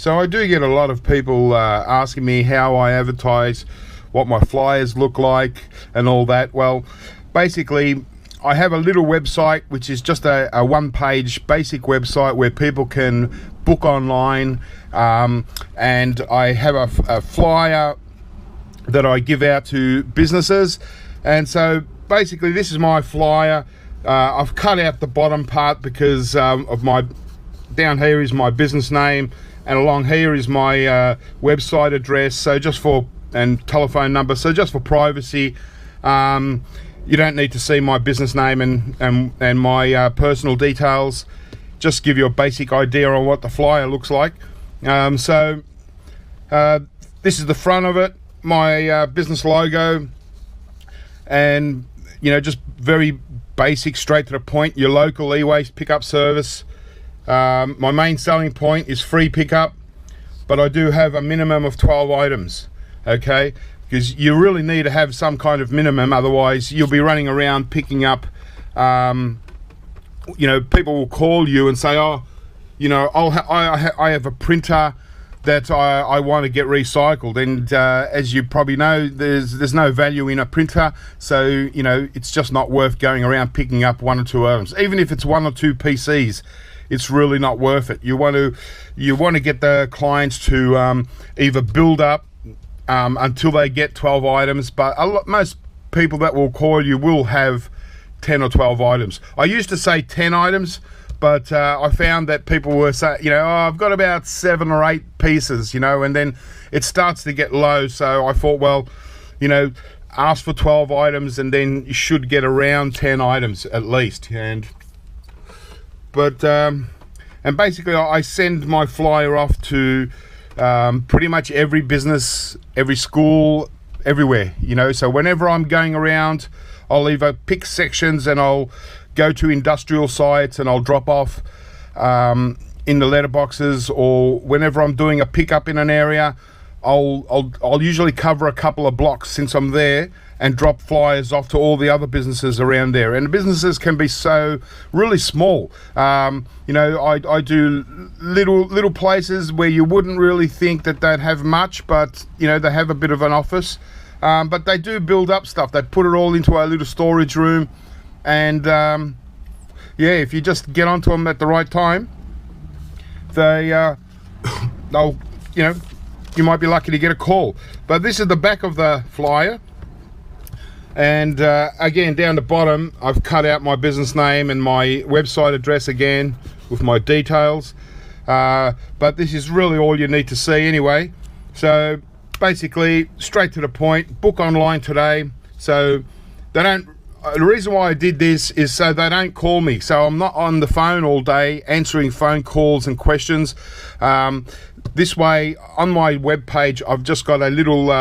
So I do get a lot of people asking me how I advertise, what my flyers look like and all that. Well, basically I have a little website which is just a one-page basic website where people can book online, and I have a flyer that I give out to businesses. And so basically this is my flyer. I've cut out the bottom part because of my, down here is my business name, and along here is my website address, so just for, and telephone number, so just for privacy. You don't need to see my business name and my personal details. Just give you a basic idea on what the flyer looks like. So this is the front of it, my business logo, and just very basic, straight to the point, your local eWaste pickup service. My main selling point is free pickup, but I do have a minimum of 12 items, okay? Because you really need to have some kind of minimum, otherwise you'll be running around picking up, people will call you and say, oh, I have a printer that I want to get recycled, and as you probably know, there's no value in a printer, so it's just not worth going around picking up 1 or 2 items. Even if it's 1 or 2 PCs, it's really not worth it. You want to get the clients to either build up until they get 12 items, but most people that will call you will have 10 or 12 items. I used to say 10 items, but I found that people were saying, I've got about 7 or 8 pieces, and then it starts to get low. So I thought, well, ask for 12 items and then you should get around 10 items at least. And basically I send my flyer off to pretty much every business, every school, everywhere, so whenever I'm going around, I'll either pick sections and I'll go to industrial sites and I'll drop off in the letterboxes, or whenever I'm doing a pickup in an area, I'll usually cover a couple of blocks since I'm there and drop flyers off to all the other businesses around there. And the businesses can be so really small. I do little places where you wouldn't really think that they'd have much, but they have a bit of an office. But they do build up stuff. They put it all into a little storage room, and if you just get onto them at the right time, they'll you might be lucky to get a call. But this is the back of the flyer, and again, down the bottom I've cut out my business name and my website address again with my details, but this is really all you need to see anyway. So basically, straight to the point, book online today. So they don't, the reason why I did this is so they don't call me, so I'm not on the phone all day answering phone calls and questions. This way, on my webpage, I've just got a little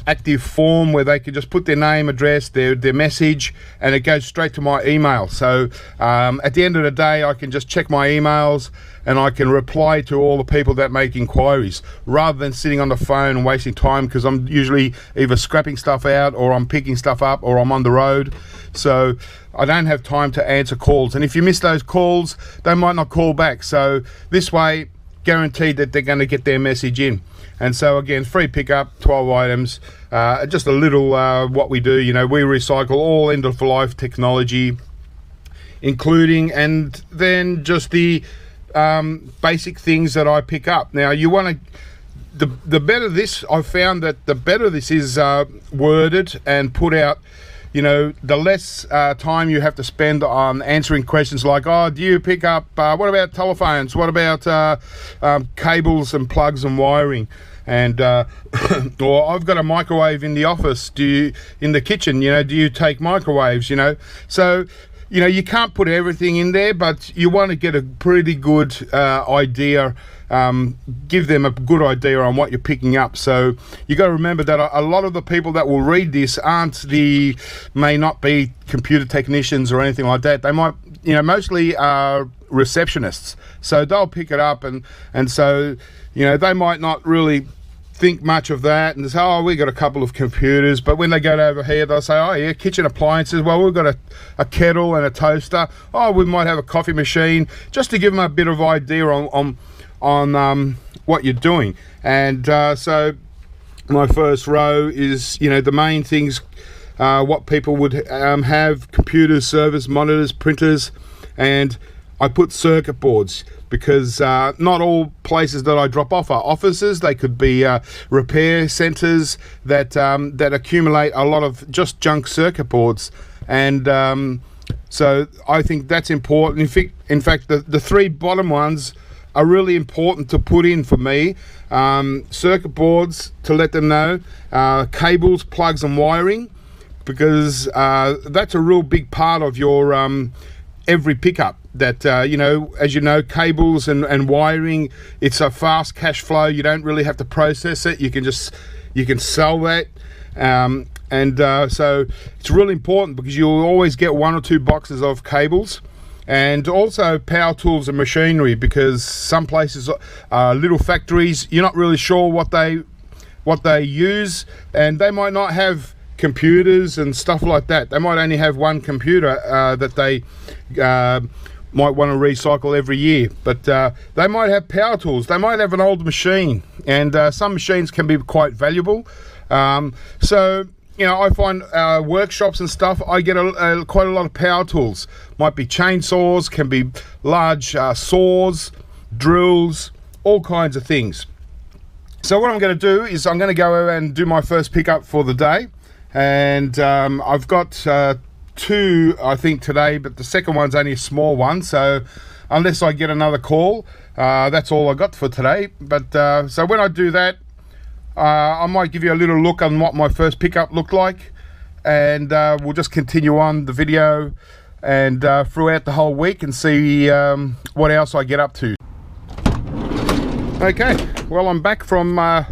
active form where they can just put their name, address, their message, and it goes straight to my email. So at the end of the day, I can just check my emails and I can reply to all the people that make inquiries, rather than sitting on the phone and wasting time, because I'm usually either scrapping stuff out or I'm picking stuff up or I'm on the road. So I don't have time to answer calls, and if you miss those calls, they might not call back. So this way, guaranteed that they're going to get their message in. And so again, free pickup, 12 items, just a little what we do, we recycle all end of life technology, including, and then just the basic things that I pick up. Now you want to, the better this, I've found that the better this is worded and put out, the less time you have to spend on answering questions like, oh, do you pick up, what about telephones? What about cables and plugs and wiring? And or I've got a microwave in the office. In the kitchen, do you take microwaves? So you can't put everything in there, but you want to get a pretty good idea, give them a good idea on what you're picking up. So you got to remember that a lot of the people that will read this may not be computer technicians or anything like that. They might, mostly are receptionists. So they'll pick it up, and so they might not really think much of that, and they say, oh, we got a couple of computers. But when they go over here, they'll say, oh yeah, kitchen appliances. Well, we've got a kettle and a toaster. Oh, we might have a coffee machine, just to give them a bit of idea on on what you're doing. And so my first row is, you know, the main things, what people would have: computers, servers, monitors, printers, and I put circuit boards, because not all places that I drop off are offices. They could be repair centers that that accumulate a lot of just junk circuit boards, and so I think that's important. In fact, the three bottom ones are really important to put in for me. Circuit boards, to let them know, cables, plugs and wiring, because that's a real big part of your every pickup. That you know, as you know, cables and wiring, it's a fast cash flow. You don't really have to process it. You can sell that, so it's really important, because you'll always get 1 or 2 boxes of cables. And also power tools and machinery, because some places, little factories, you're not really sure what they use, and they might not have computers and stuff like that. They might only have one computer that they might want to recycle every year, but they might have power tools. They might have an old machine, and some machines can be quite valuable. So you know, I find workshops and stuff, I get quite a lot of power tools. Might be chainsaws, can be large saws, drills, all kinds of things. So what I'm going to do is I'm going to go and do my first pickup for the day, and I've got 2 I think today, but the second one's only a small one, so unless I get another call, that's all I got for today. But so when I do that, I might give you a little look on what my first pickup looked like, and we'll just continue on the video and throughout the whole week and see what else I get up to. Okay, well, I'm back from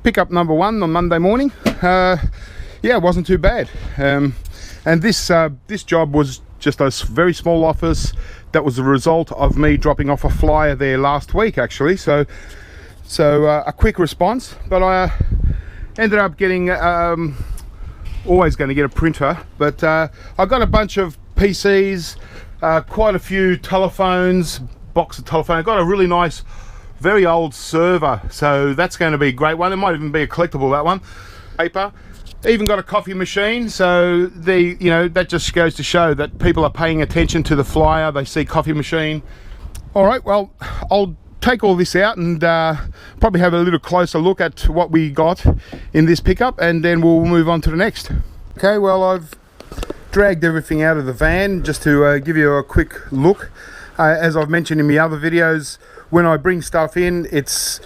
pickup number 1 on Monday morning. Yeah, it wasn't too bad, and this job was just a very small office. That was the result of me dropping off a flyer there last week, actually. So a quick response, but I ended up getting always going to get a printer, but I got a bunch of PCs, quite a few telephones, box of telephone. I got a really nice, very old server, so that's going to be a great one. It might even be a collectible, that one. Paper, even got a coffee machine, so you know, that just goes to show that people are paying attention to the flyer. They see coffee machine. All right, well, I'll take all this out and probably have a little closer look at what we got in this pickup, and then we'll move on to the next. Okay, well, I've dragged everything out of the van just to give you a quick look. As I've mentioned in my other videos, when I bring stuff in, it's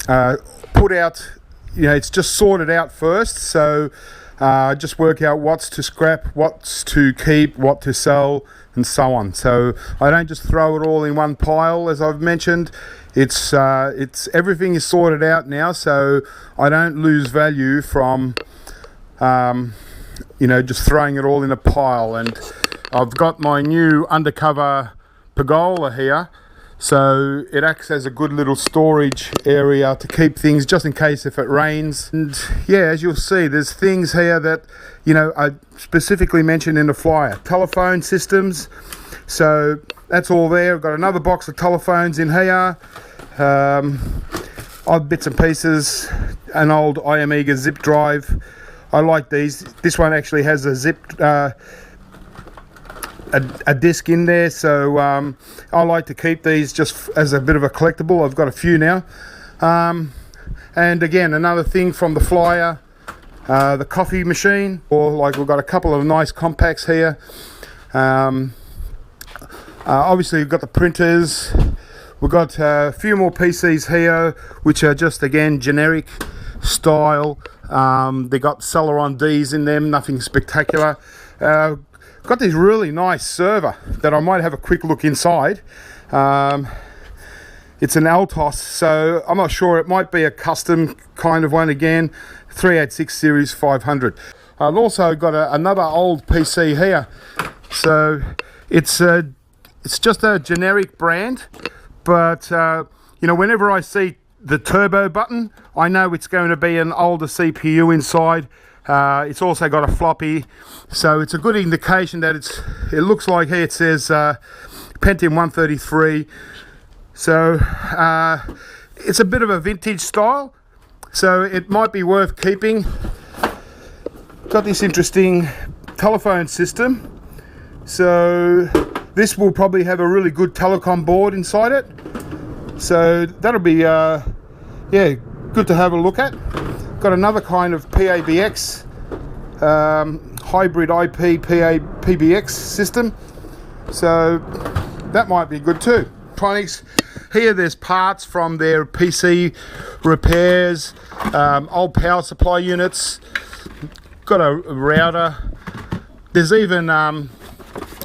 put out, you know, it's just sorted out first, so just work out what's to scrap, what's to keep, what to sell, and so on. So I don't just throw it all in one pile, as I've mentioned. It's everything is sorted out now, so I don't lose value from you know, just throwing it all in a pile. And I've got my new undercover pergola here, so it acts as a good little storage area to keep things just in case if it rains. And yeah, as you'll see, there's things here that, you know, I specifically mentioned in the flyer. Telephone systems, so that's all there. I've got another box of telephones in here, odd bits and pieces, an old iAmega zip drive. I like these. This one actually has a zip a disc in there, so I like to keep these just as a bit of a collectible. I've got a few now, and again, another thing from the flyer, the coffee machine, or like we've got a couple of nice compacts here. Obviously we've got the printers. We've got a few more PCs here, which are just, again, generic style. They got Celeron Ds in them, nothing spectacular. Got this really nice server that I might have a quick look inside. It's an Altos, so I'm not sure. It might be a custom kind of one again, 386 series 500. I've also got another old PC here. So it's just a generic brand, but you know, whenever I see the turbo button, I know it's going to be an older CPU inside. It's also got a floppy, so it's a good indication that it looks like here it says Pentium 133 So it's a bit of a vintage style, so it might be worth keeping. Got this interesting telephone system, so this will probably have a really good telecom board inside it, so that'll be yeah, good to have a look at. Got another kind of PABX hybrid IP PBX system, so that might be good too. Electronics here, there's parts from their PC repairs, old power supply units, got a router. There's even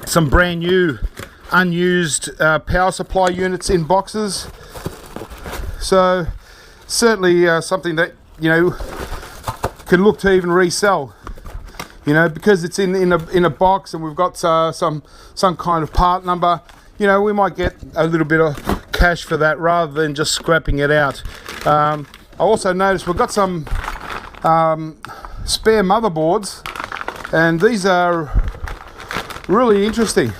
some brand new unused power supply units in boxes, so certainly something that, you know, can look to even resell, you know, because it's in a box and we've got some kind of part number. You know, we might get a little bit of cash for that rather than just scrapping it out. I also noticed we've got some spare motherboards, and these are really interesting.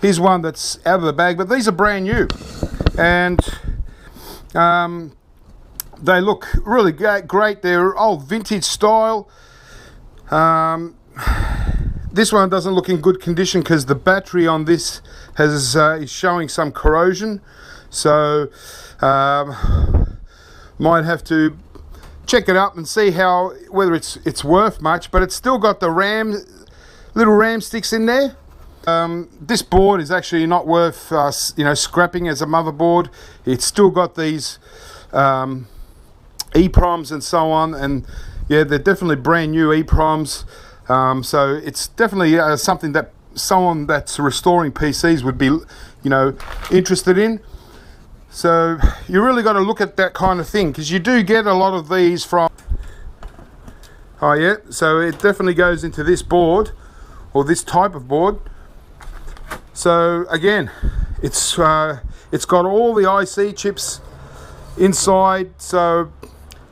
Here's one that's out of the bag, but these are brand new, and they look really great. They're old vintage style. This one doesn't look in good condition because the battery on this is showing some corrosion, so might have to check it up and see whether it's worth much. But it's still got the little RAM sticks in there. This board is actually not worth you know, scrapping as a motherboard. It's still got these EPROMs and so on, and yeah, they're definitely brand new EPROMs. So it's definitely something that someone that's restoring PCs would be, you know, interested in. So you really got to look at that kind of thing, because you do get a lot of these from. Oh yeah, so it definitely goes into this board, or this type of board. So again, it's got all the IC chips inside, so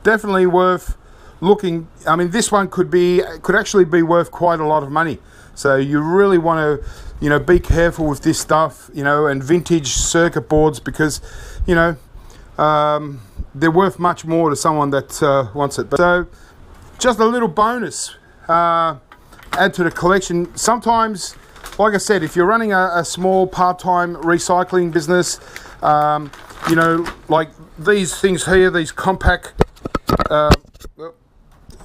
definitely worth looking. I mean, this one could actually be worth quite a lot of money. So you really want to, you know, be careful with this stuff, you know, and vintage circuit boards, because, you know, they're worth much more to someone that wants it. So just a little bonus, add to the collection. Sometimes, like I said, if you're running a small part-time recycling business, you know, like these things here, these compact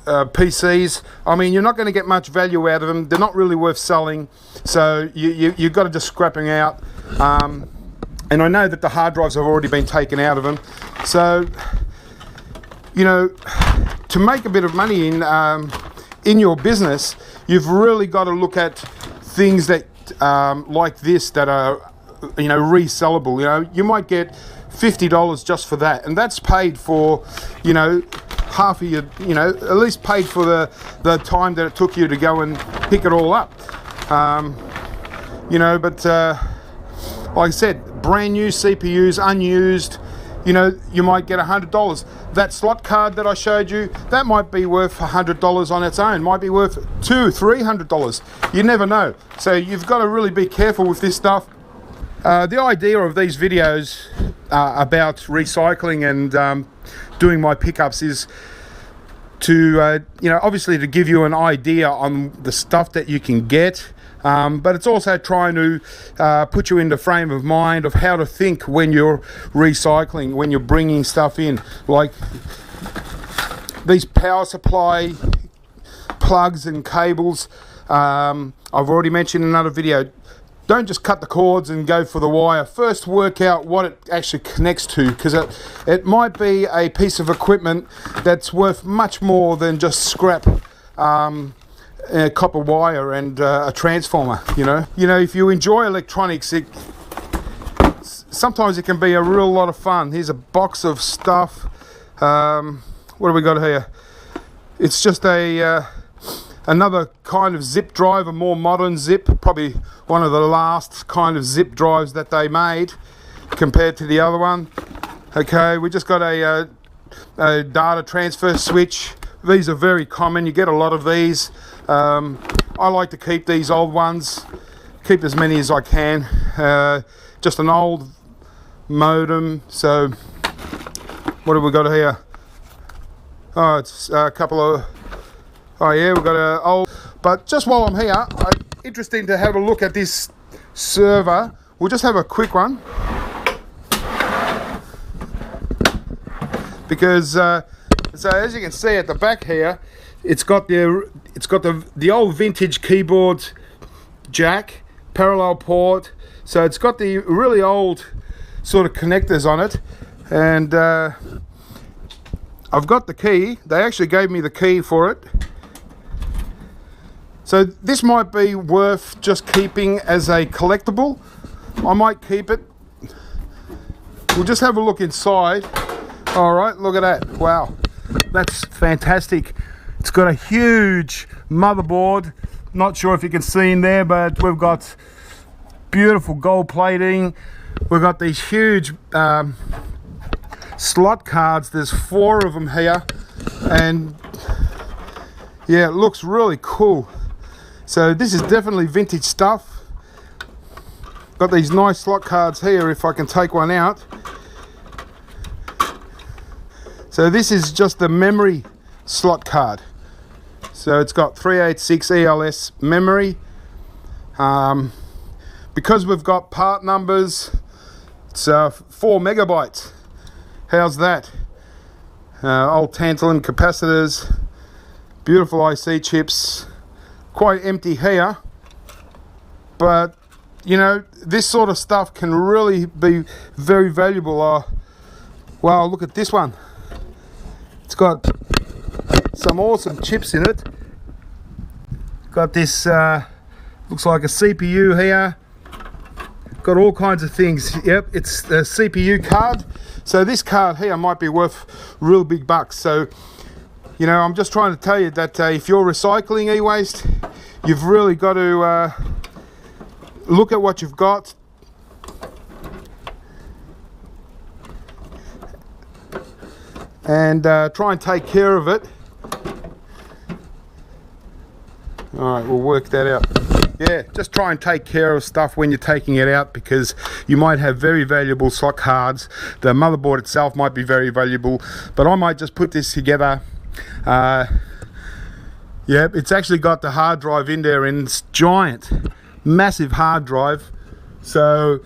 PCs, I mean, you're not going to get much value out of them. They're not really worth selling, so you've got to just scrap them out. And I know that the hard drives have already been taken out of them, so, you know, to make a bit of money in your business, you've really got to look at things that like this, that are, you know, resellable. You know, you might get $50 just for that, and that's paid for, you know, half of your, you know, at least paid for the time that it took you to go and pick it all up. You know, but like I said, brand new CPUs, unused, you know, you might get $100. That slot card that I showed you, that might be worth $100 on its own, might be worth $200-300. You never know. So you've got to really be careful with this stuff. The idea of these videos about recycling and doing my pickups is to, you know, obviously to give you an idea on the stuff that you can get, but it's also trying to put you in the frame of mind of how to think when you're recycling, when you're bringing stuff in, like these power supply plugs and cables. I've already mentioned in another video, don't just cut the cords and go for the wire. First work out what it actually connects to, because it might be a piece of equipment that's worth much more than just scrap copper wire and a transformer. You know, if you enjoy electronics, sometimes it can be a real lot of fun. Here's a box of stuff. What do we got here? It's just another kind of zip drive, a more modern zip, probably one of the last kind of zip drives that they made compared to the other one. Okay, we just got a data transfer switch. These are very common, you get a lot of these. I like to keep these old ones, keep as many as I can. Just an old modem. So what have we got here? Oh, it's a couple of, oh yeah, we've got a old, but just while I'm here, interesting to have a look at this server. We'll just have a quick one, because so as you can see at the back here, it's got the old vintage keyboard jack, parallel port. So it's got the really old sort of connectors on it, and I've got the key. They actually gave me the key for it. So this might be worth just keeping as a collectible. I might keep it. We'll just have a look inside. All right, look at that. Wow, that's fantastic. It's got a huge motherboard. Not sure if you can see in there, but we've got beautiful gold plating. We've got these huge slot cards. There's 4 of them here, and yeah, it looks really cool. So this is definitely vintage stuff. Got these nice slot cards here, if I can take one out. So this is just the memory slot card. So it's got 386 ELS memory. Because we've got part numbers, it's 4 megabytes. How's that? Old tantalum capacitors, beautiful IC chips. Quite empty here, but you know, this sort of stuff can really be very valuable. Wow, look at this one. It's got some awesome chips in it. Got this looks like a CPU here. Got all kinds of things. Yep, it's the CPU card. So this card here might be worth real big bucks. So you know, I'm just trying to tell you that if you're recycling e-waste, you've really got to look at what you've got and try and take care of it. All right, we'll work that out. Yeah, just try and take care of stuff when you're taking it out, because you might have very valuable slot cards. The motherboard itself might be very valuable, but I might just put this together. Yeah, it's actually got the hard drive in there, and it's giant, massive hard drive. So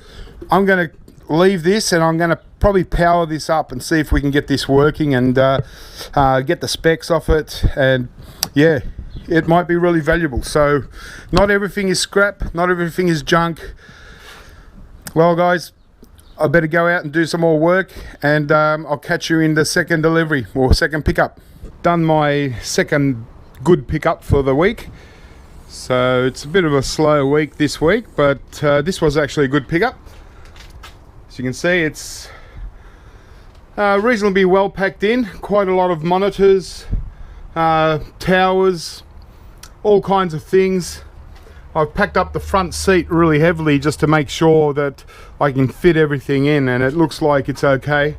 I'm going to leave this, and I'm going to probably power this up and see if we can get this working, and get the specs off it. And yeah, it might be really valuable. So not everything is scrap, not everything is junk. Well guys, I better go out and do some more work, and I'll catch you in the second delivery or second pickup. Done my second good pickup for the week, so it's a bit of a slow week this week, but this was actually a good pickup. As you can see, it's reasonably well packed in. Quite a lot of monitors, towers, all kinds of things. I've packed up the front seat really heavily just to make sure that I can fit everything in, and it looks like it's okay.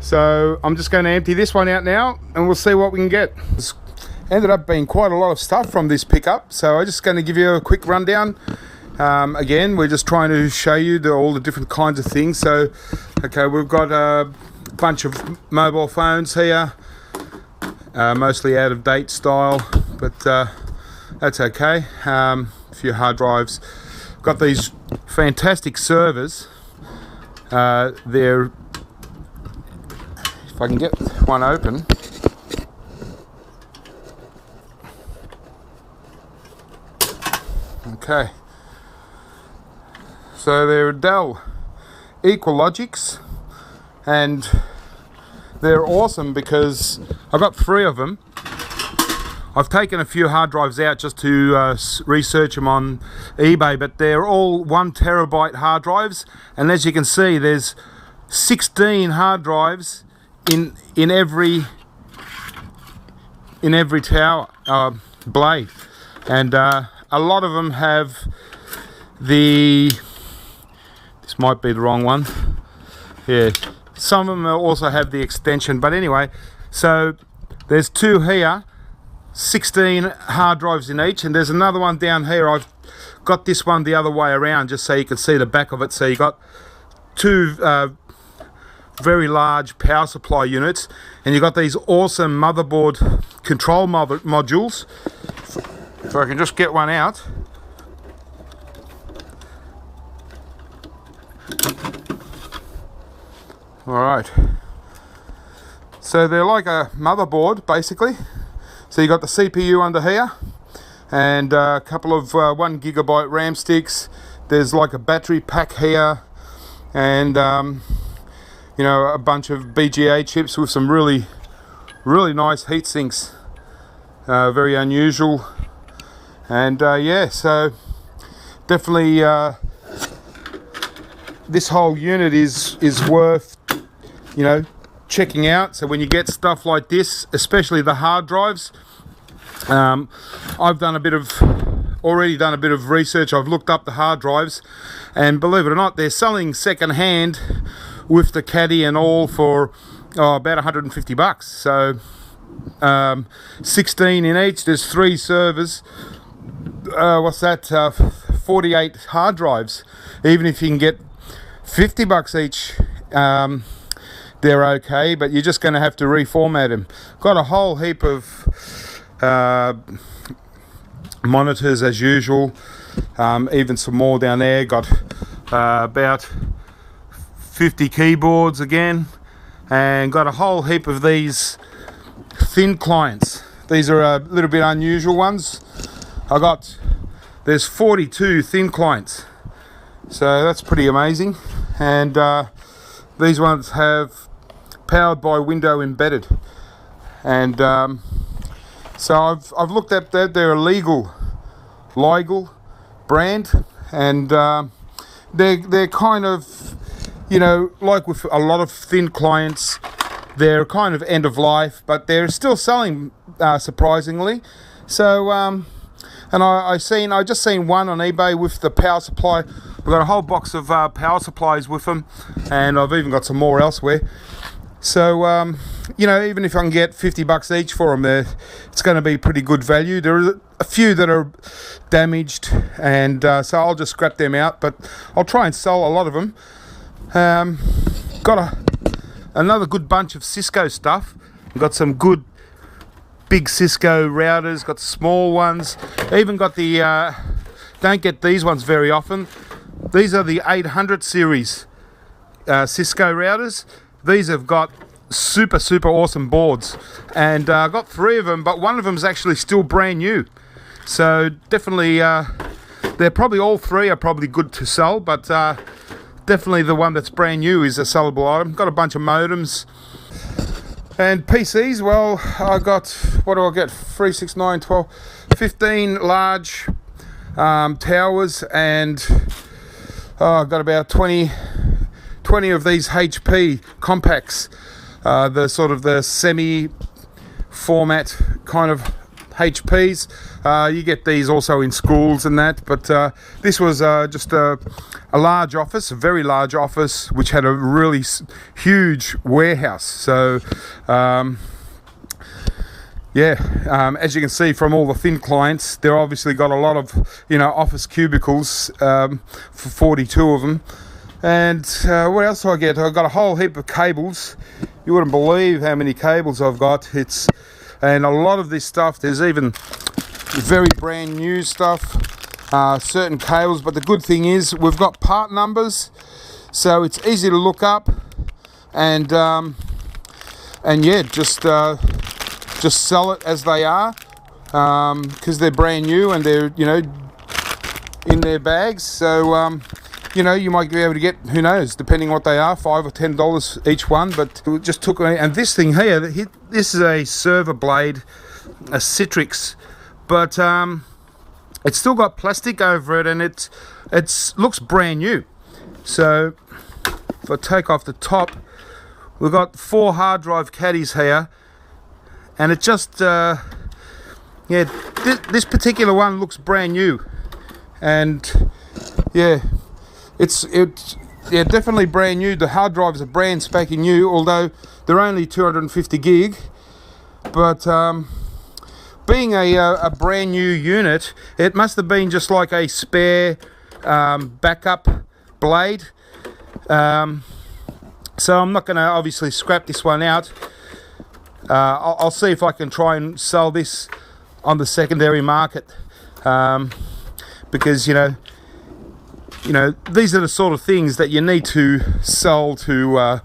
So I'm just going to empty this one out now, and we'll see what we can get. It's ended up being quite a lot of stuff from this pickup, so I'm just going to give you a quick rundown. Again, we're just trying to show you all the different kinds of things. So okay, we've got a bunch of mobile phones here, mostly out of date style, but that's okay. A few hard drives. Got these fantastic servers. They're, if I can get one open. Okay. So they're Dell Equalogics, and they're awesome because I've got 3 of them. I've taken a few hard drives out just to research them on eBay, but they're all 1 terabyte hard drives, and as you can see, there's 16 hard drives in every tower blade, and a lot of them have the, this might be the wrong one, yeah, some of them also have the extension, but anyway, so there's 2 here, 16 hard drives in each, and there's another one down here. I've got this one the other way around just so you can see the back of it. So you got 2 very large power supply units, and you've got these awesome motherboard control modules. If I can just get one out. Alright, so they're like a motherboard basically. So you got the CPU under here, and a couple of 1 gigabyte RAM sticks. There's like a battery pack here, and you know, a bunch of BGA chips with some really nice heat sinks. Very unusual. And yeah, so definitely this whole unit is worth, you know, checking out. So when you get stuff like this, especially the hard drives, I've already done a bit of research. I've looked up the hard drives, and believe it or not, they're selling second hand with the caddy and all for about $150. So 16 in each. There's 3 servers. What's that? 48 hard drives. Even if you can get $50 each, they're okay, but you're just going to have to reformat them. Got a whole heap of monitors as usual, even some more down there. Got about 50 keyboards again, and got a whole heap of these thin clients. These are a little bit unusual ones. There's 42 thin clients, so that's pretty amazing. And these ones have powered by window embedded, and so I've looked at that. They're a legal brand, and they're kind of, you know, like with a lot of thin clients, they're kind of end of life, but they're still selling surprisingly. So and I just seen one on eBay with the power supply. We've got a whole box of power supplies with them, and I've even got some more elsewhere. So you know, even if I can get $50 each for them, it's going to be pretty good value. There are a few that are damaged, and so I'll just scrap them out, but I'll try and sell a lot of them. Got another good bunch of Cisco stuff. We've got some good big Cisco routers, got small ones, even got the don't get these ones very often. These are the 800 series Cisco routers. These have got super awesome boards, and I got 3 of them, but one of them is actually still brand new. So definitely they're probably, all 3 are probably good to sell, but definitely the one that's brand new is a sellable item. Got a bunch of modems. And PCs, well, I got, what do I get? 3, 6, 9, 12, 15 large towers, and I got about 20 of these HP compacts, the sort of the semi format kind of HPs. You get these also in schools and that, but this was just a large office, a very large office, which had a really huge warehouse. So yeah, as you can see from all the thin clients, they're obviously got a lot of, you know, office cubicles, for 42 of them. And what else do I get? I've got a whole heap of cables. You wouldn't believe how many cables I've got. And a lot of this stuff, there's even very brand new stuff, certain cables. But the good thing is we've got part numbers, so it's easy to look up, and yeah, just sell it as they are, because they're brand new and they're, you know, in their bags. So you know, you might be able to get, who knows, depending what they are, $5 or $10 each one. But it just took, and this thing here, this is a server blade, a Citrix, but it's still got plastic over it, and it looks brand new. So if I take off the top, we've got 4 hard drive caddies here, and it just yeah, this particular one looks brand new, and yeah, it's definitely brand new. The hard drives are brand spanking new, although they're only 250 gig. But being a brand new unit, it must have been just like a spare backup blade, So I'm not going to obviously scrap this one out. I'll see if I can try and sell this on the secondary market, because you know these are the sort of things that you need to sell to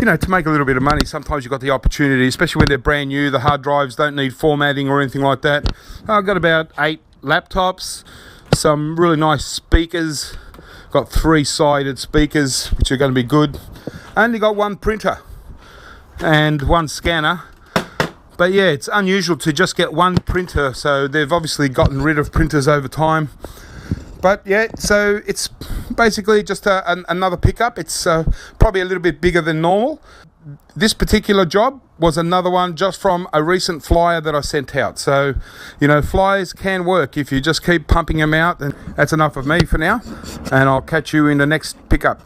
to make a little bit of money. Sometimes you've got the opportunity, especially when they're brand new. The hard drives don't need formatting or anything like that. I've got about 8 laptops, some really nice speakers, got 3-sided speakers which are going to be good. I only got 1 printer and 1 scanner, but yeah, it's unusual to just get 1 printer, so they've obviously gotten rid of printers over time. But yeah, so it's basically just another pickup. It's probably a little bit bigger than normal. This particular job was another one just from a recent flyer that I sent out. So, flyers can work if you just keep pumping them out. And that's enough of me for now. And I'll catch you in the next pickup.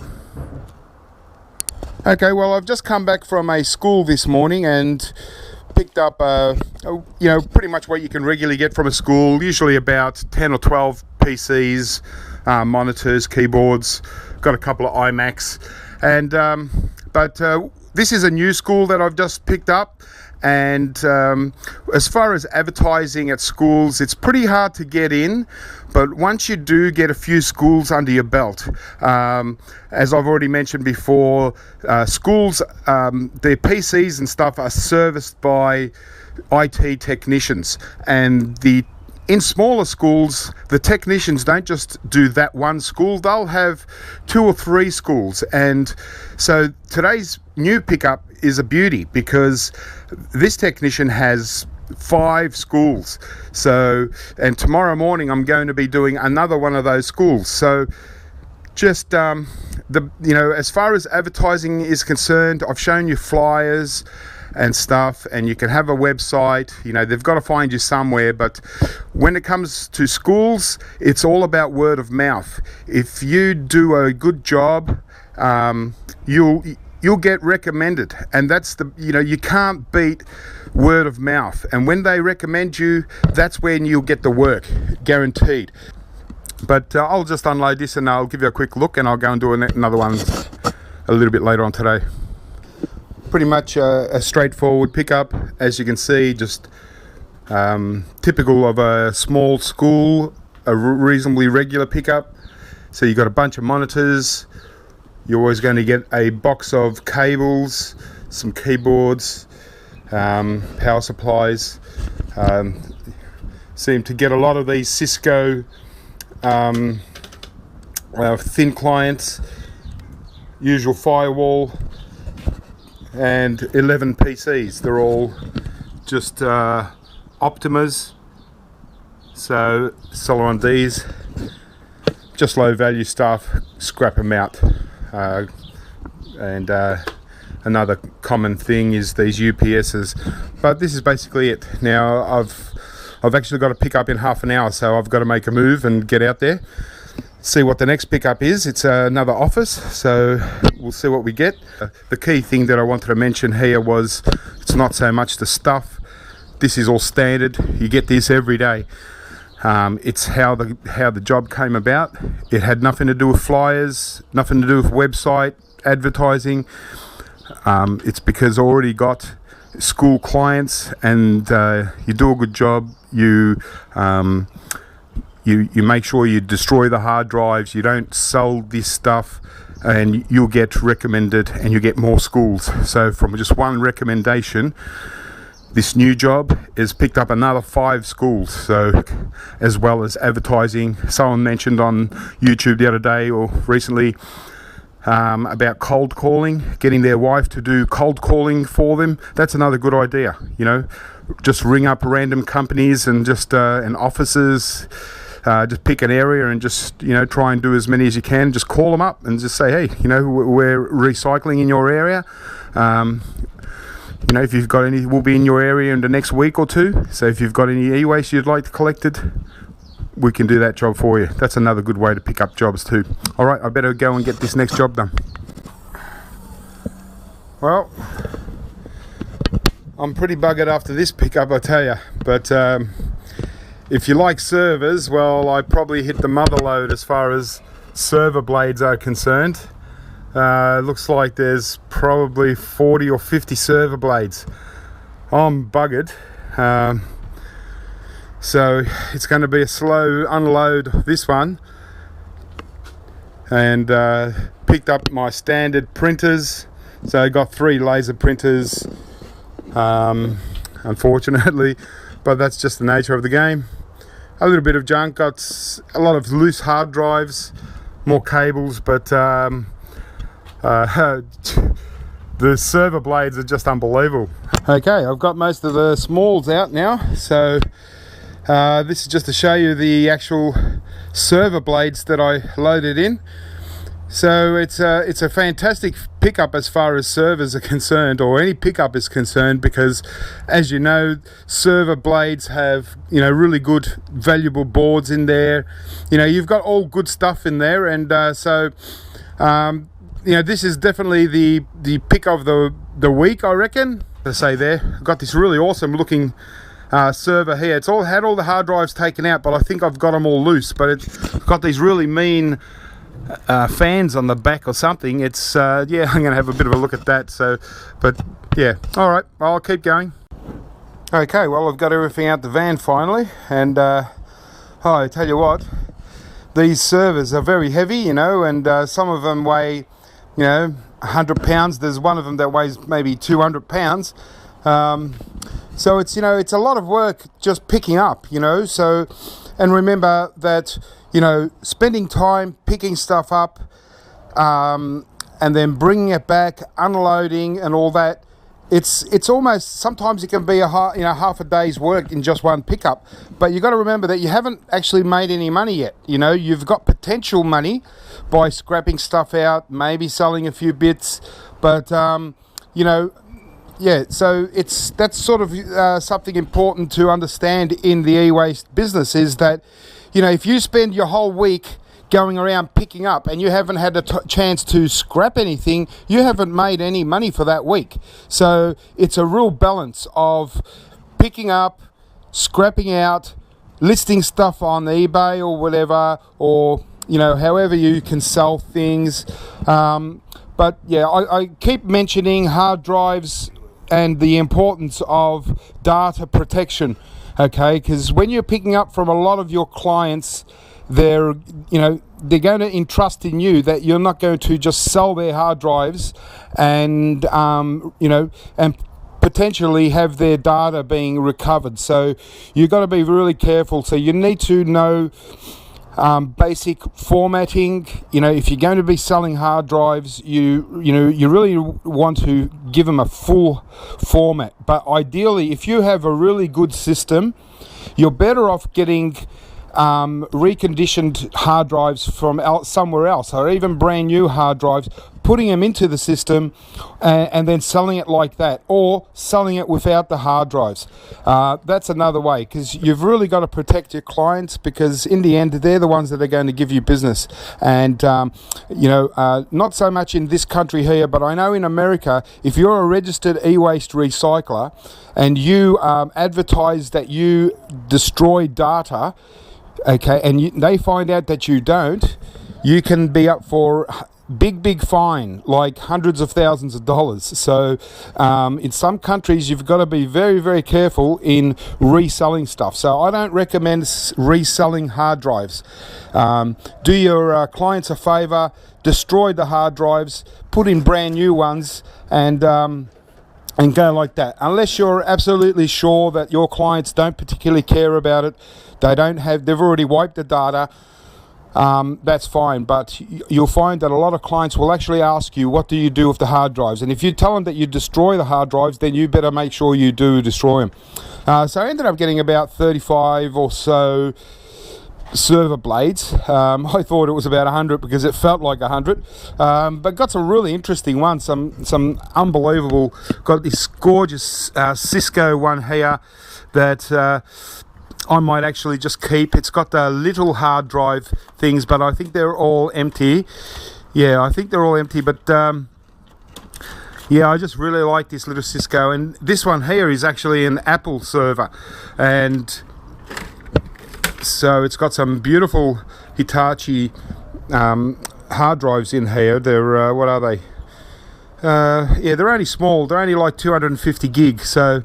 Okay, well, I've just come back from a school this morning and picked up, pretty much what you can regularly get from a school. Usually about 10 or 12 PCs, monitors, keyboards. Got a couple of iMacs, and but this is a new school that I've just picked up. And as far as advertising at schools, it's pretty hard to get in, but once you do get a few schools under your belt, as I've already mentioned before, schools, their PCs and stuff are serviced by IT technicians, and in smaller schools, the technicians don't just do that one school, they'll have 2 or 3 schools. And so today's new pickup is a beauty because this technician has 5 schools. So, and tomorrow morning I'm going to be doing another one of those schools. So just as far as advertising is concerned, I've shown you flyers and stuff, and you can have a website. They've got to find you somewhere, but when it comes to schools, it's all about word of mouth. If you do a good job, you'll get recommended, and that's you can't beat word of mouth. And when they recommend you, that's when you'll get the work, guaranteed. But I'll just unload this and I'll give you a quick look, and I'll go and do another one a little bit later on today. Pretty much a straightforward pickup, as you can see, just typical of a small school, a reasonably regular pickup. So you've got a bunch of monitors. You're always going to get a box of cables, some keyboards, power supplies. Seem to get a lot of these Cisco thin clients, usual firewall, and 11 PCs. They're all just Optimas, so sell on these. Just low value stuff, scrap them out. And another common thing is these UPSs, but this is basically it. Now I've actually got to pick up in half an hour, so I've got to make a move and get out there, see what the next pickup is. It's another office, so we'll see what we get. The key thing that I wanted to mention here was it's not so much the stuff. This is all standard. You get this every day. It's how the job came about. It had nothing to do with flyers, nothing to do with website advertising. It's because I already got school clients, and you do a good job. You make sure you destroy the hard drives. You don't sell this stuff, and you'll get recommended, and you get more schools. So from just one recommendation, this new job has picked up another 5 schools. So, as well as advertising, someone mentioned on YouTube the other day or recently about cold calling, getting their wife to do cold calling for them. That's another good idea. Just ring up random companies and just and offices. Just pick an area and just try and do as many as you can. Just call them up and just say, hey, we're recycling in your area. If you've got any, we'll be in your area in the next week or 2. So if you've got any eWaste you'd like collected, we can do that job for you. That's another good way to pick up jobs too. All right, I better go and get this next job done. Well, I'm pretty buggered after this pickup, I tell you. But if you like servers, well, I probably hit the mother lode as far as server blades are concerned. Looks like there's probably 40 or 50 server blades. I'm buggered. So it's going to be a slow unload of this one. And picked up my standard printers. So I got 3 laser printers, unfortunately, but that's just the nature of the game. A little bit of junk, got a lot of loose hard drives, more cables, but the server blades are just unbelievable. Okay, I've got most of the smalls out now, so this is just to show you the actual server blades that I loaded in. So it's a fantastic pickup as far as servers are concerned, or any pickup is concerned, because as you know, server blades have, you know, really good valuable boards in there. You know, you've got all good stuff in there, and you know, this is definitely the pick of the week, I reckon. To say there, I've got this really awesome looking server here. It's had all the hard drives taken out, but I think I've got them all loose. But it's got these really mean fans on the back or something. It's yeah, I'm gonna have a bit of a look at that. So, but yeah, all right, I'll keep going. Okay, well, I've got everything out the van finally, and I tell you what, these servers are very heavy, you know, and some of them weigh, you know, 100 pounds. There's one of them that weighs maybe 200 pounds. So it's, you know, it's a lot of work just picking up, you know. So, and remember that, you know, spending time picking stuff up, and then bringing it back, unloading and all that, it's almost, sometimes it can be half a day's work in just one pickup. But you've got to remember that you haven't actually made any money yet. You know, you've got potential money by scrapping stuff out, maybe selling a few bits, but you know, yeah, so that's sort of something important to understand in the eWaste business, is that, you know, if you spend your whole week going around picking up and you haven't had a chance to scrap anything, you haven't made any money for that week. So it's a real balance of picking up, scrapping out, listing stuff on eBay or whatever, or, you know, however you can sell things. But yeah, I keep mentioning hard drives and the importance of data protection, okay? Because when you're picking up from a lot of your clients, they're going to entrust in you that you're not going to just sell their hard drives and and potentially have their data being recovered. So you've got to be really careful. So you need to know basic formatting. You know, if you're going to be selling hard drives, you really want to give them a full format. But ideally, if you have a really good system, you're better off getting reconditioned hard drives from somewhere else, or even brand new hard drives, putting them into the system and then selling it like that, or selling it without the hard drives. That's another way, because you've really got to protect your clients, because in the end they're the ones that are going to give you business. And not so much in this country here, but I know in America, if you're a registered eWaste recycler and you advertise that you destroy data, okay, and they find out that you don't, you can be up for big fine, like hundreds of thousands of dollars. So in some countries you've got to be very, very careful in reselling stuff. So I don't recommend reselling hard drives. Do your clients a favor, destroy the hard drives, put in brand new ones, and go like that. Unless you're absolutely sure that your clients don't particularly care about it, they've already wiped the data, that's fine. But you'll find that a lot of clients will actually ask you, what do you do with the hard drives? And if you tell them that you destroy the hard drives, then you better make sure you do destroy them. So I ended up getting about 35 or so server blades. I thought it was about 100 because it felt like 100, but got some really interesting ones, some unbelievable. Got this gorgeous Cisco one here that I might actually just keep. It's got the little hard drive things, but I think they're all empty. Yeah, I think they're all empty, but yeah, I just really like this little Cisco. And this one here is actually an Apple server, and so it's got some beautiful Hitachi hard drives in here. They're what are they? Yeah, they're only small. They're only like 250 gig. So,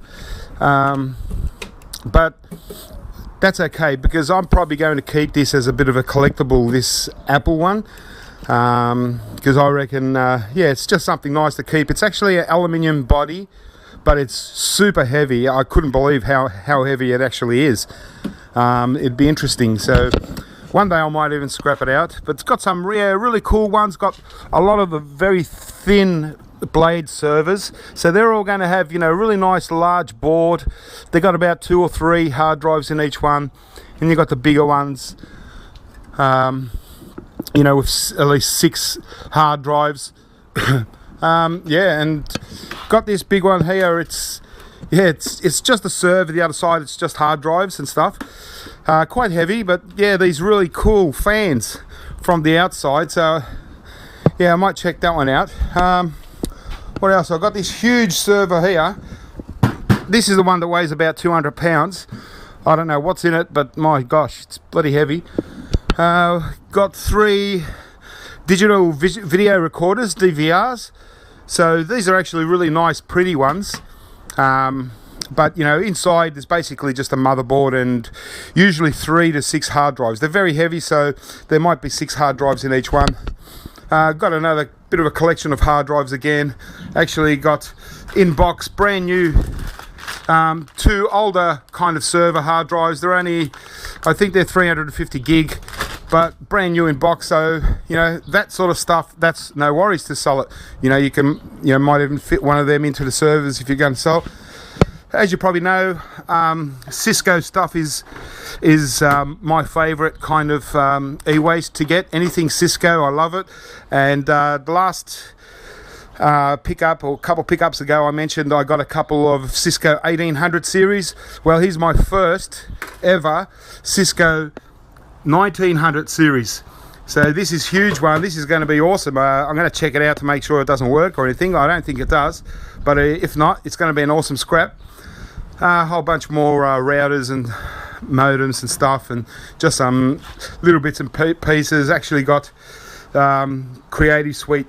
but that's okay, because I'm probably going to keep this as a bit of a collectible, this Apple one, because I reckon, yeah, it's just something nice to keep. It's actually an aluminium body, but it's super heavy. I couldn't believe how heavy it actually is. It'd be interesting. So one day I might even scrap it out. But it's got some really cool ones. Got a lot of the very thin blade servers, so they're all going to have, you know, really nice large board. They got about 2 or 3 hard drives in each one, and you got the bigger ones, you know, with at least 6 hard drives. Yeah, and got this big one here. It's just a server. The other side, it's just hard drives and stuff. Quite heavy, but yeah, these really cool fans from the outside. So yeah, I might check that one out. What else? I've got this huge server here. This is the one that weighs about 200 pounds. I don't know what's in it, but my gosh, it's bloody heavy. Got 3 digital video recorders, DVRs. So these are actually really nice, pretty ones. But you know, inside there's basically just a motherboard and usually 3 to 6 hard drives. They're very heavy, so there might be 6 hard drives in each one. Got another bit of a collection of hard drives again. Actually got in box, brand new, 2 older kind of server hard drives. They're only, I think they're 350 gig, but brand new in box. So you know, that sort of stuff, that's no worries to sell it. You know, you can, you know, might even fit one of them into the servers if you're going to sell. As you probably know, Cisco stuff is my favourite kind of eWaste to get. Anything Cisco, I love it. And the last pickup, or a couple pickups ago, I mentioned I got a couple of Cisco 1800 series. Well, here's my first ever Cisco 1900 series. So this is huge one. This is going to be awesome. I'm going to check it out to make sure it doesn't work or anything. I don't think it does, but if not, it's going to be an awesome scrap. A whole bunch more routers and modems and stuff, and just some little bits and pieces. Actually got Creative Suite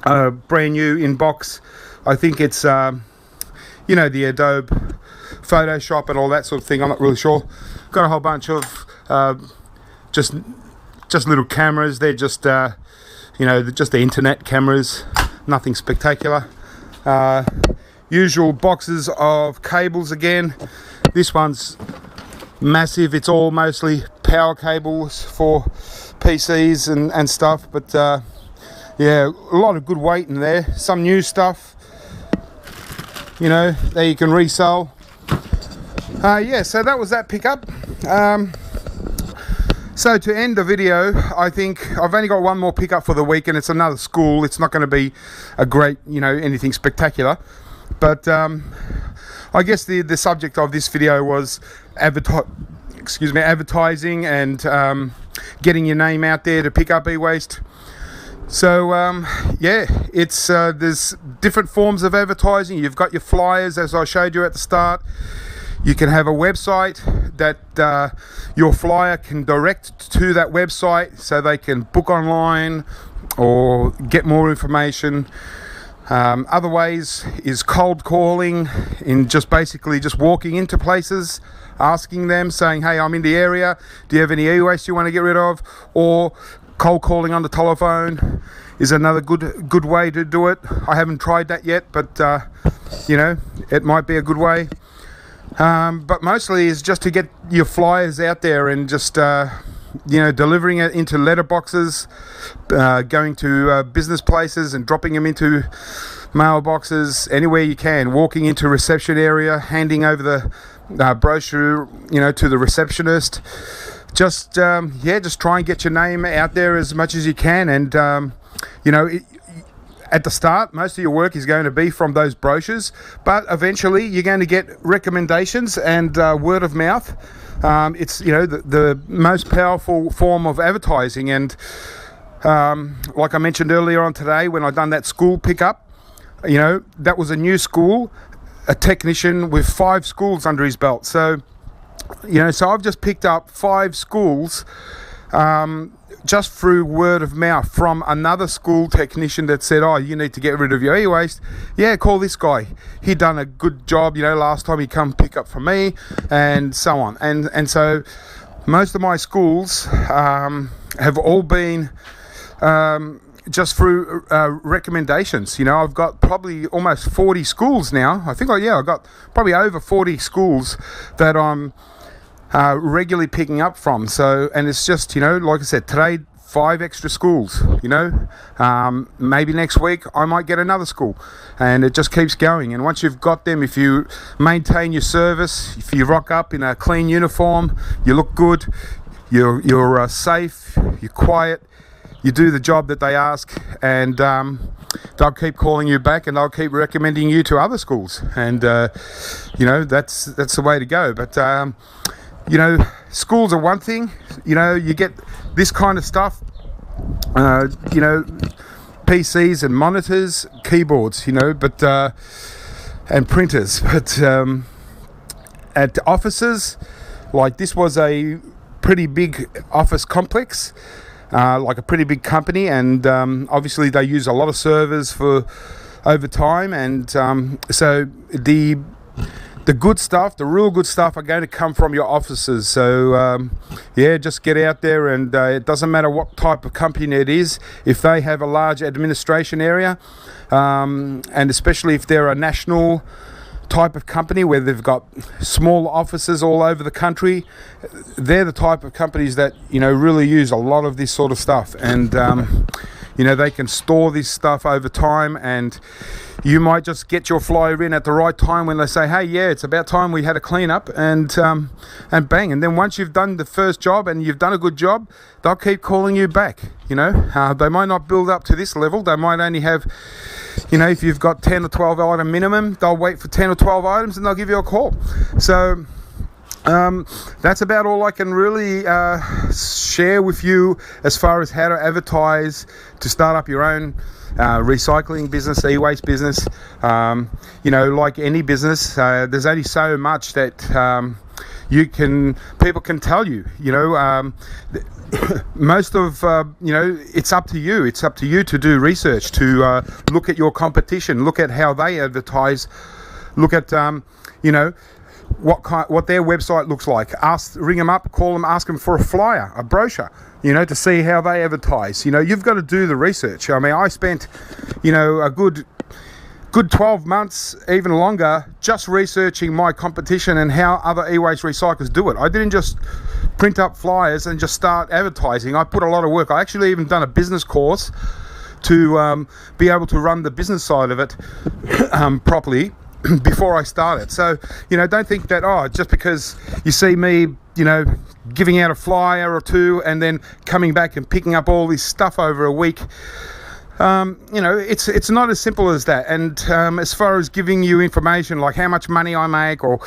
brand new in box. I think it's you know, the Adobe Photoshop and all that sort of thing. I'm not really sure. Got a whole bunch of just little cameras. They're just you know, just the internet cameras, nothing spectacular. Usual boxes of cables again. This one's massive. It's all mostly power cables for PCs and stuff, but yeah, a lot of good weight in there. Some new stuff, you know, that you can resell. Yeah, so that was that pickup. So to end the video, I think I've only got one more pickup for the week, and it's another school. It's not going to be a great, you know, anything spectacular. But I guess the subject of this video was advertising and getting your name out there to pick up eWaste. So yeah, it's there's different forms of advertising. You've got your flyers, as I showed you at the start. You can have a website that your flyer can direct to that website, so they can book online or get more information. Other ways is cold calling, in just basically just walking into places, asking them, saying, hey, I'm in the area, do you have any e-waste you want to get rid of? Or cold calling on the telephone is another good way to do it. I haven't tried that yet, but you know, it might be a good way. But mostly is just to get your flyers out there and just you know, delivering it into letterboxes, going to business places and dropping them into mailboxes, anywhere you can, walking into reception area, handing over the brochure, you know, to the receptionist. Just yeah, just try and get your name out there as much as you can. And you know, at the start, most of your work is going to be from those brochures, but eventually you're going to get recommendations and word of mouth. It's, you know, the most powerful form of advertising. And like I mentioned earlier on today, when I done that school pickup, you know, that was a new school, a technician with 5 schools under his belt. So, you know, so I've just picked up 5 schools just through word of mouth from another school technician that said, oh, you need to get rid of your e-waste. Yeah, call this guy. He done a good job, last time he come pick up from me, and so on. And so most of my schools have all been just through recommendations. I've got probably almost 40 schools now. I've got probably over 40 schools that I'm regularly picking up from. So, and it's just, like I said, today 5 extra schools, maybe next week I might get another school, and it just keeps going. And once you've got them, if you maintain your service, if you rock up in a clean uniform, you look good, you're safe, you're quiet, you do the job that they ask, and they'll keep calling you back, and they'll keep recommending you to other schools. And that's the way to go. But schools are one thing. You get this kind of stuff, PCs and monitors, keyboards, but and printers. But at offices, like this was a pretty big office complex, like a pretty big company, and obviously they use a lot of servers for over time, and so the good stuff, the real good stuff, are going to come from your offices. So just get out there, and it doesn't matter what type of company it is. If they have a large administration area, and especially if they're a national type of company where they've got small offices all over the country, they're the type of companies that really use a lot of this sort of stuff, and they can store this stuff over time, and you might just get your flyer in at the right time when they say, hey, yeah, it's about time we had a clean up, and bang. And then once you've done the first job and you've done a good job, they'll keep calling you back. They might not build up to this level. They might only have, if you've got 10 or 12 item minimum, they'll wait for 10 or 12 items and they'll give you a call. So that's about all I can really share with you as far as how to advertise to start up your own recycling business, e-waste business. Like any business, there's only so much that people can tell you. Most of it's up to you. It's up to you to do research, to look at your competition, look at how they advertise, look at what their website looks like. Ring them up, call them, ask them for a flyer, a brochure, to see how they advertise. You've got to do the research. I mean, I spent, a good 12 months, even longer, just researching my competition and how other e-waste recyclers do it. I didn't just print up flyers and just start advertising. I put a lot of work. I actually even done a business course to be able to run the business side of it properly before I started. So, don't think that, just because you see me, giving out a flyer or two and then coming back and picking up all this stuff over a week, it's not as simple as that. And as far as giving you information like how much money I make or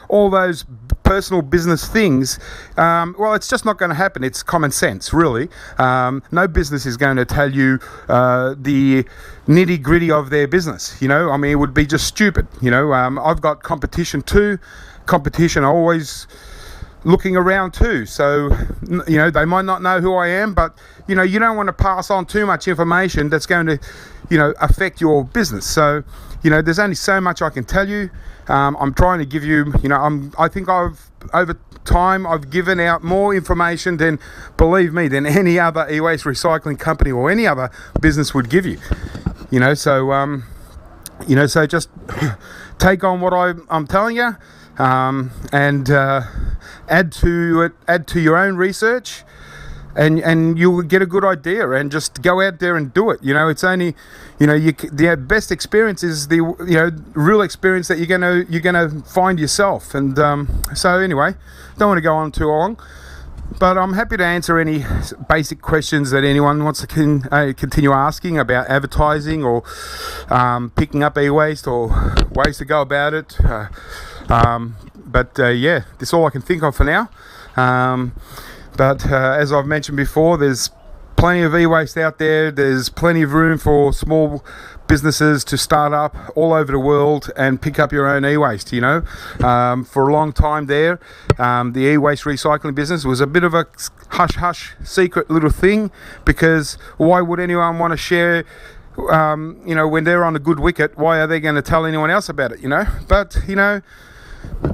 all those personal business things, it's just not going to happen. It's common sense, really. No business is going to tell you the nitty gritty of their business. It would be just stupid. I've got competition too. Competition always looking around too. So, they might not know who I am, but you don't want to pass on too much information that's going to, affect your business. So, there's only so much I can tell you. I'm trying to give you, I think over time I've given out more information than any other e-waste recycling company or any other business would give you. So just take on what I'm telling you, and add to your own research, and you'll get a good idea, and just go out there and do it. It's only, the best experience is the, real experience that you're gonna find yourself. And so anyway, don't want to go on too long, but I'm happy to answer any basic questions that anyone wants to continue asking about advertising or picking up e-waste or ways to go about it. But that's all I can think of for now. But as I've mentioned before, there's plenty of e-waste out there. There's plenty of room for small businesses to start up all over the world and pick up your own e-waste. You know, for a long time there, the e-waste recycling business was a bit of a hush-hush secret little thing, because why would anyone want to share, you know, when they're on a good wicket? Why are they going to tell anyone else about it, you know? But, you know,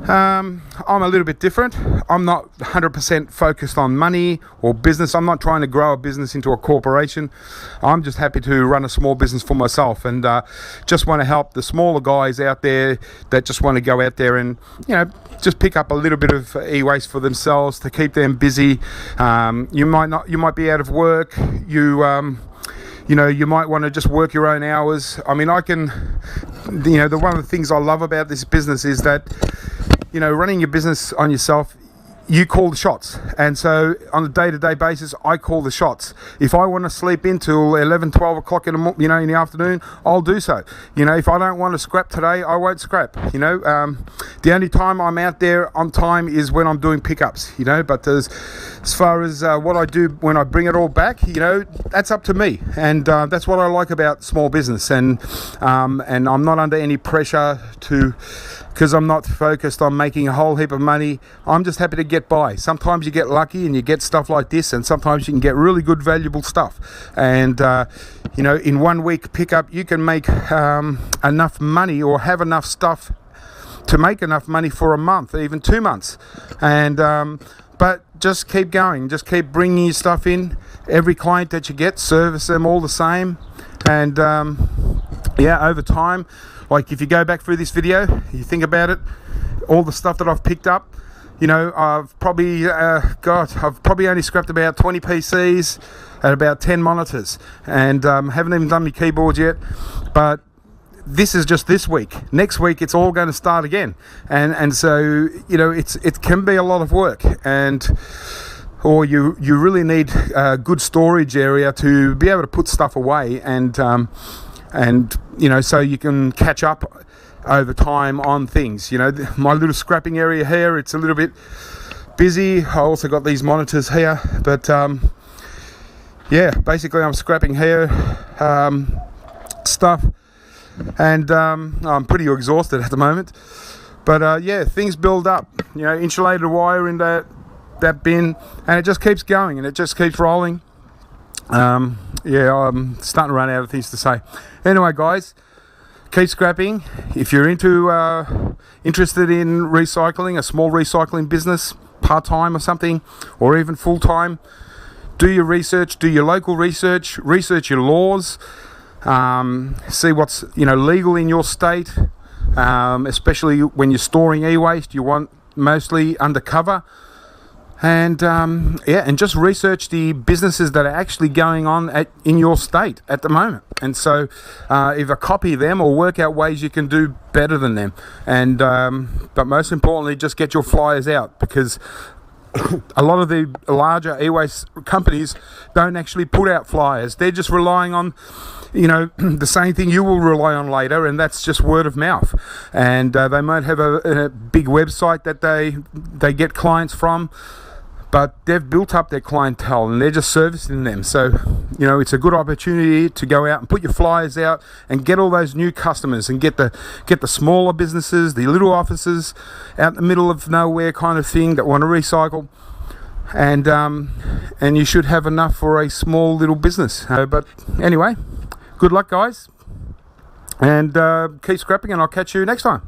I'm a little bit different. I'm not 100% focused on money or business. I'm not trying to grow a business into a corporation. I'm just happy to run a small business for myself, and just want to help the smaller guys out there that just want to go out there and, you know, just pick up a little bit of e-waste for themselves to keep them busy. You might be out of work. You know, you might want to just work your own hours. I mean, you know, one of the things I love about this business is that, you know, running your business on yourself, you call the shots. And so on a day-to-day basis, I call the shots. If I want to sleep in till 11, 12 o'clock in the afternoon, I'll do so. You know, if I don't want to scrap today, I won't scrap. You know, the only time I'm out there on time is when I'm doing pickups, you know. But as far as what I do when I bring it all back, you know, that's up to me. And that's what I like about small business. And I'm not under any pressure because I'm not focused on making a whole heap of money. I'm just happy to get by. Sometimes you get lucky and you get stuff like this, and sometimes you can get really good, valuable stuff. And, you know, in 1 week pickup, you can make enough money, or have enough stuff to make enough money for a month, even 2 months. And but just keep going. Just keep bringing your stuff in. Every client that you get, service them all the same. And, yeah, over time, like if you go back through this video, you think about it, all the stuff that I've picked up, you know, I've probably only scrapped about 20 PCs and about 10 monitors, and haven't even done my keyboards yet. But this is just this week. Next week, it's all going to start again, and so, you know, it can be a lot of work, or you really need a good storage area to be able to put stuff away, and you know, so you can catch up over time on things. You know, my little scrapping area here, it's a little bit busy. I also got these monitors here, but yeah, basically I'm scrapping here stuff, and I'm pretty exhausted at the moment. But yeah, things build up. You know, insulated wire in that bin, and it just keeps going, and it just keeps rolling. Yeah, I'm starting to run out of things to say. Anyway, guys, keep scrapping. If you're interested in recycling, a small recycling business, part-time or something, or even full-time, do your research, do your local research your laws, see what's, you know, legal in your state, especially when you're storing e-waste. You want mostly undercover. And yeah, and just research the businesses that are actually going on in your state at the moment. And so either copy them or work out ways you can do better than them. And but most importantly, just get your flyers out, because a lot of the larger e-waste companies don't actually put out flyers. They're just relying on, you know, the same thing you will rely on later, and that's just word of mouth. And they might have a big website that they get clients from, but they've built up their clientele and they're just servicing them. So, you know, it's a good opportunity to go out and put your flyers out and get all those new customers, and get the smaller businesses, the little offices out in the middle of nowhere kind of thing that want to recycle. And you should have enough for a small little business. But anyway, good luck, guys, and keep scrapping, and I'll catch you next time.